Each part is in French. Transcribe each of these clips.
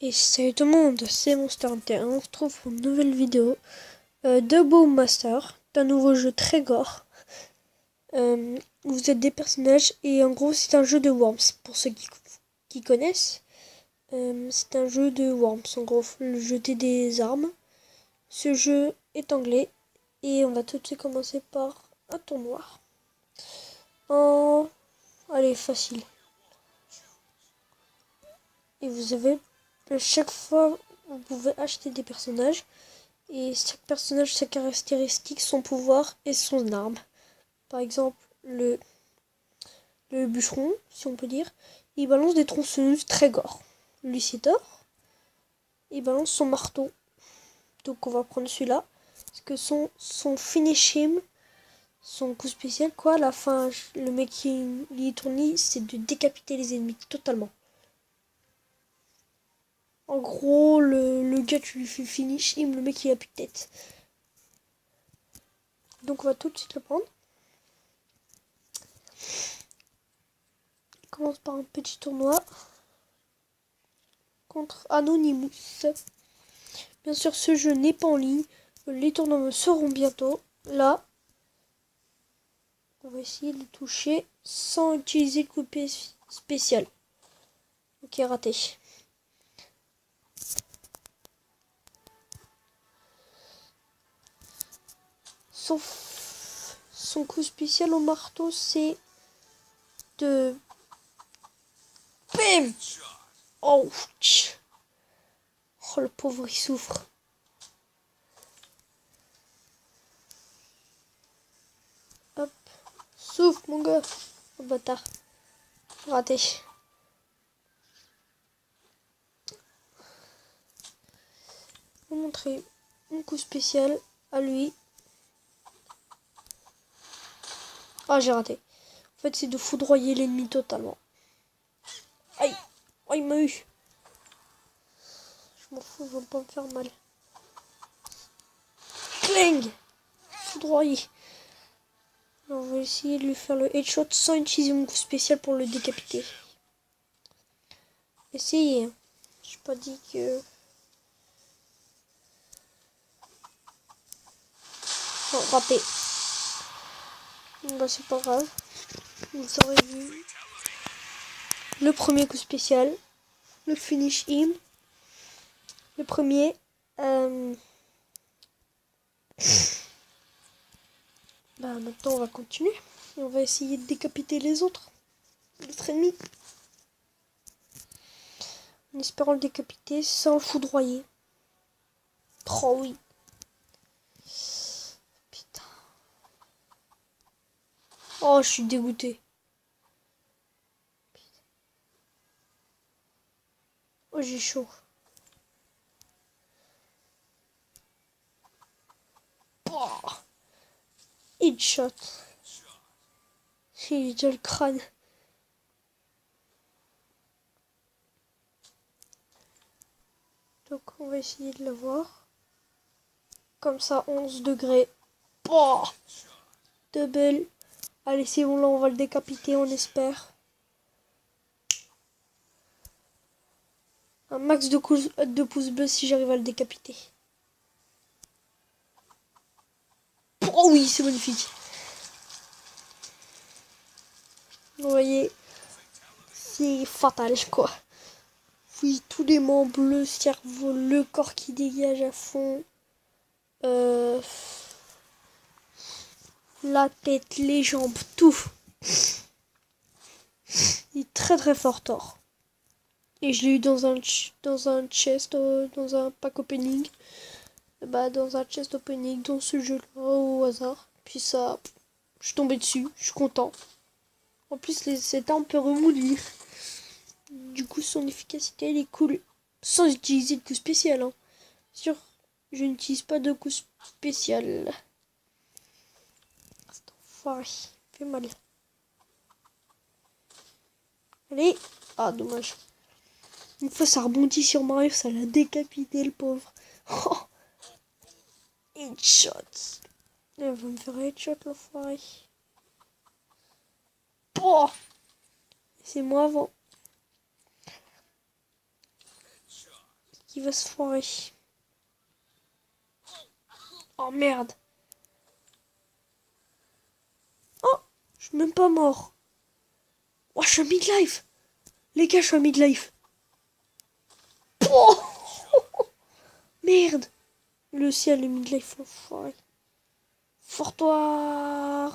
Et salut tout le monde, c'est Monster Hunter. On se retrouve pour une nouvelle vidéo de Boom Master, d'un nouveau jeu très gore. Vous êtes des personnages et en gros c'est un jeu de Worms. Pour ceux qui connaissent, c'est un jeu de Worms. En gros, le jeter des armes. Ce jeu est anglais et on va tout de suite commencer par un tournoi. Allez, facile. Et vous avez chaque fois vous pouvez acheter des personnages. Et chaque personnage, sa caractéristique, son pouvoir et son arme. Par exemple, le bûcheron, si on peut dire, il balance des tronçonneuses très gore. Lucidor, il balance son marteau. Donc on va prendre celui-là. Parce que son finishing, son coup spécial, quoi, à la fin, le mec qui tourne, c'est de décapiter les ennemis totalement. En gros, le gars, tu lui fais finish him, le mec il a plus de tête. Donc on va tout de suite le prendre. On commence par un petit tournoi contre Anonymous. Bien sûr, ce jeu n'est pas en ligne. Les tournois seront bientôt. Là, on va essayer de toucher sans utiliser le coup spécial. Ok, raté. Son coup spécial au marteau, c'est de... Bam! Ouch! Oh, le pauvre, il souffre. Hop. Souffle, mon gars. Oh, bâtard. Raté. Je vais vous montrer un coup spécial à lui. Ah, j'ai raté. En fait, c'est de foudroyer l'ennemi totalement. Aïe! Oh, il m'a eu. Je m'en fous, ils vont pas me faire mal. Cling! Foudroyer. On va essayer de lui faire le headshot sans utiliser mon coup spécial pour le décapiter. Essayez. J'ai pas dit que... Non, raté. Bah c'est pas grave. Vous aurez vu le premier coup spécial. Le finish him. Le premier. Bah maintenant on va continuer. Et on va essayer de décapiter les autres. Notre ennemi. En espérant le décapiter sans le foudroyer. Oh oui. Putain. Oh, je suis dégoûté. Oh, j'ai chaud. Oh. Headshot. J'ai déjà le crâne. Donc on va essayer de le voir. Comme ça, 11 degrés. Oh, double. Allez, c'est bon, là, on va le décapiter, on espère. Un max de pouces bleus si j'arrive à le décapiter. Oh oui, c'est magnifique. Vous voyez, c'est fatal, quoi. Oui, tous les membres, le cerveau, le corps qui dégage à fond. La tête, les jambes, tout. Il est très très fort, Thor. Et je l'ai eu dans un chest, dans un pack opening. Bah, dans un chest opening, dans ce jeu-là, au hasard. Puis ça, je suis tombée dessus, je suis content. En plus, cette arme peut remoulir. Du coup, son efficacité, elle est cool. Sans utiliser de coup spécial, hein. Sûr, je n'utilise pas de coup spécial. Cet enfoiré, fait mal. Allez. Ah, dommage. Une fois, ça rebondit sur Mario, ça l'a décapité, le pauvre. Oh. Headshot. Elle va me faire headshot, l'enfoiré. Oh. C'est moi avant. qui va se foirer. Oh merde. Oh, je suis même pas mort. Oh, je suis à midlife. Les gars, je suis à midlife. Oh merde. Le ciel est midlife, enfoiré. Fort-toi.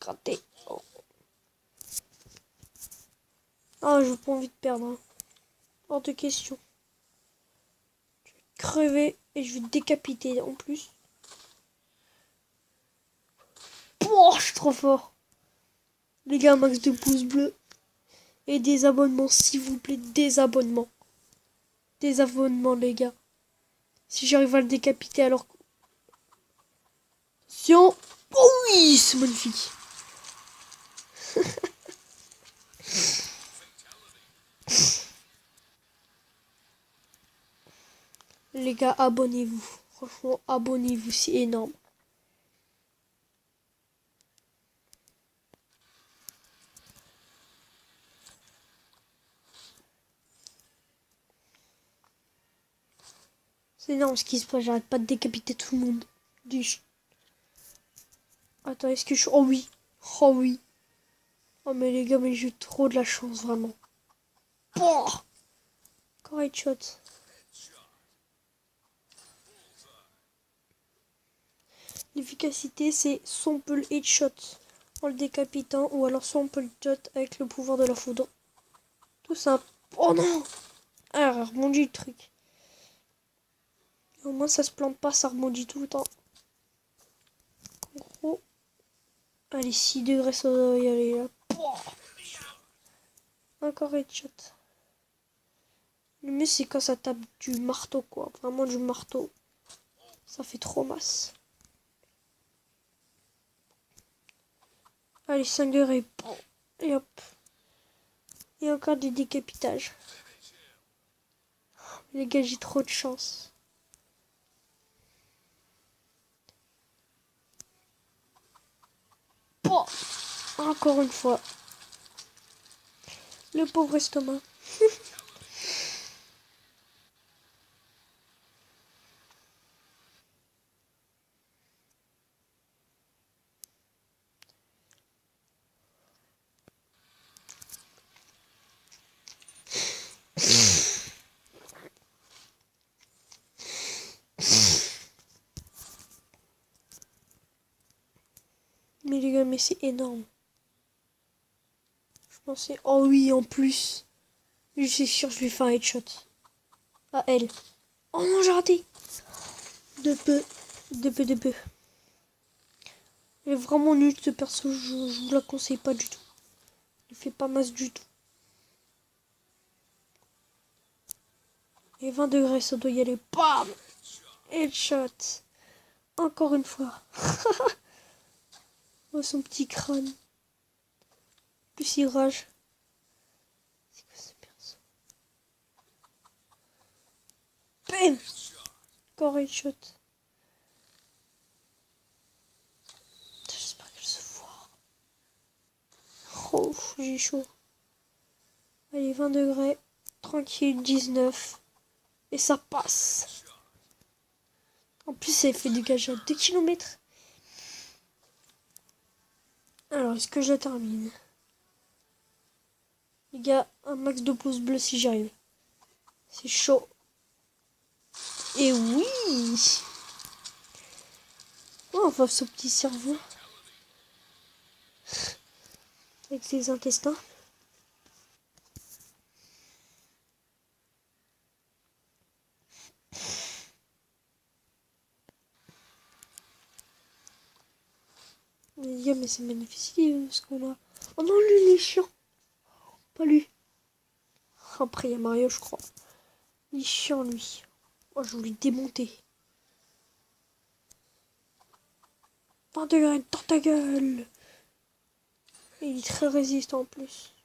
Raté. Oh. Ah, j'ai pas envie de perdre. Hein. Hors de question. Je vais crever et je vais décapiter en plus. Oh, je suis trop fort. Les gars, max de pouces bleus. Et des abonnements, s'il vous plaît. Des abonnements. Des abonnements, les gars. Si j'arrive à le décapiter alors... Attention. Oh oui, c'est magnifique. Les gars, abonnez-vous. Franchement, abonnez-vous, c'est énorme. C'est énorme ce qui se passe, j'arrête pas de décapiter tout le monde. Attends, est-ce que je... Oh oui. Oh oui. Oh mais les gars, mais j'ai eu trop de la chance, vraiment. Oh encore headshot. L'efficacité, c'est soit on peut le headshot en le décapitant, ou alors soit on peut le shot avec le pouvoir de la foudre. Tout simple. Oh non. Ah, rebondit le truc. Au moins ça se plante pas, ça rebondit tout le temps. En gros. Allez, 6 degrés, ça doit y aller là. Encore headshot. Le mieux c'est quand ça tape du marteau quoi. Vraiment du marteau. Ça fait trop masse. Allez, 5 degrés. Et hop. Et encore du décapitage. Les gars, j'ai trop de chance. Oh encore une fois. Le pauvre estomac. Mais les gars, mais c'est énorme. Je pensais... Oh oui, en plus. Je suis sûr, je lui fais un headshot. À elle. Oh non, j'ai raté. De peu. De peu, de peu. Elle est vraiment nulle, ce perso. Je vous la conseille pas du tout. Il fait pas masse du tout. Et 20 degrés, ça doit y aller. Bam! Headshot. Encore une fois. Oh, son petit crâne. Plus il rage. C'est quoi ce perso? Bam! Encore headshot. J'espère qu'elle se voit. Oh, j'ai chaud. Allez, 20 degrés. Tranquille, 19. Et ça passe. En plus, elle fait dégager à 2 km. Alors, est-ce que je termine? Les gars, un max de pouces bleus si j'arrive. C'est chaud. Et oui! Oh, enfin, ce petit cerveau. Avec ses intestins. Les gars, mais c'est magnifique ce qu'on a. Oh non, lui, il est chiant. Pas lui. Après, il y a Mario, je crois. Il est chiant, lui. Oh, je voulais démonter. 20 degrés dans ta gueule. Et il est très résistant en plus.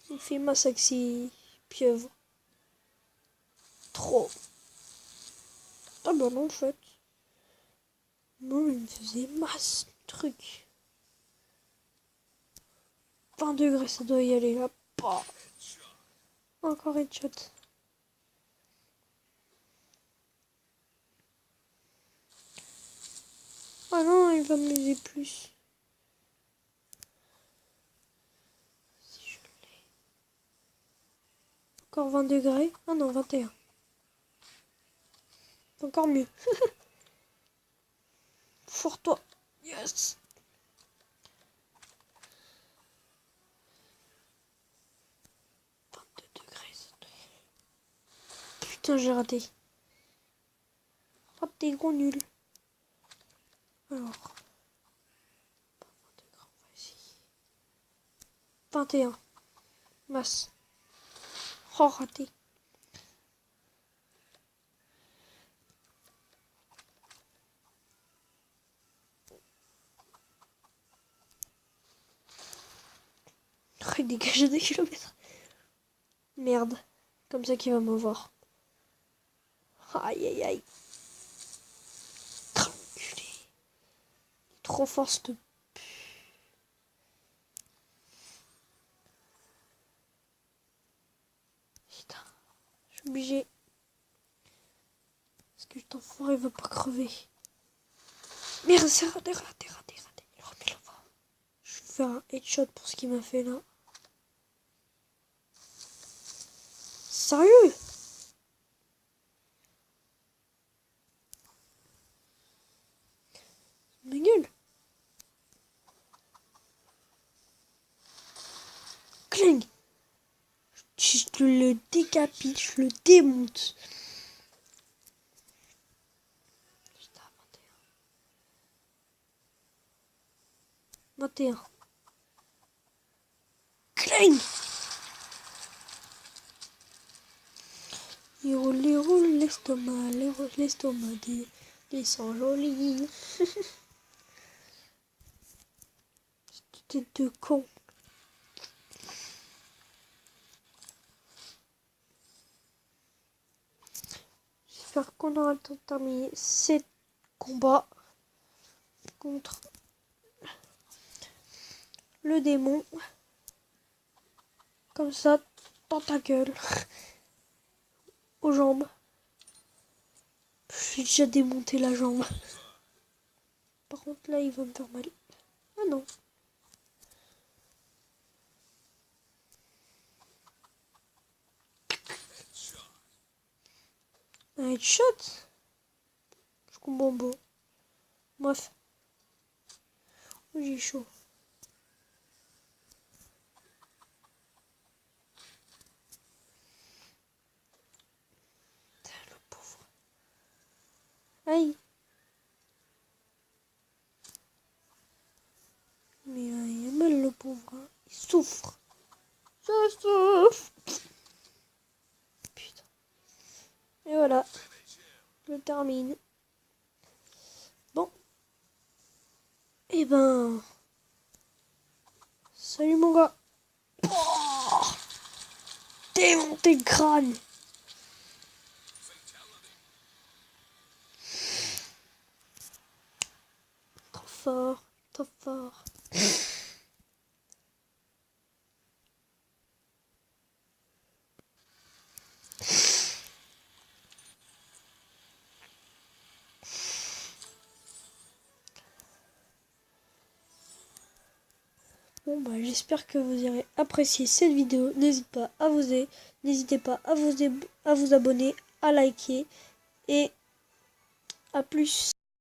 Il fait masse avec ses pieuvres. Trop. Ah bah non, en fait. Non, il me faisait masse de trucs. 20 degrés, ça doit y aller là. Bah. Encore headshot. Ah non, il va m'aider plus. Si je l'ai. Encore 20 degrés. Ah non, 21. Encore mieux. Fourre-toi. Yes. Putain, j'ai raté. Raté, gros nul. Alors. 21. Masse. Oh, raté. Oh, il dégage 2 kilomètres. Merde. Comme ça qu'il va me voir. Aïe, aïe, aïe. Enculé. Trop fort, cette... Putain. Je suis obligé. Parce que cet enfoiré veut pas crever. Merde, c'est raté, raté, raté, raté. Il remet le vent. Je vais faire un headshot pour ce qu'il m'a fait là. Sérieux? Ma gueule. Cling. Je le décapite, je le démonte. Putain, 21. 21. Cling. Il roule l'estomac, l'estomac des sangs jolis. C'était de con. J'espère qu'on aura le temps de terminer ces combats contre le démon. Comme ça, dans ta gueule. Aux jambes. J'ai déjà démonté la jambe. Par contre, là, il va me faire mal. Ah non. Un headshot. Je comprends pas. Bref. J'ai chaud. Putain, le pauvre. Aïe. Mais il a mal le pauvre. Hein. Il souffre. Ça souffre. Putain. Et voilà. Je termine. Bon. Et ben. Salut mon gars. Oh, démonté le crâne. Trop fort. Trop fort. Bon bah j'espère que vous aurez apprécié cette vidéo. N'hésitez pas à vous abonner, à liker et à plus.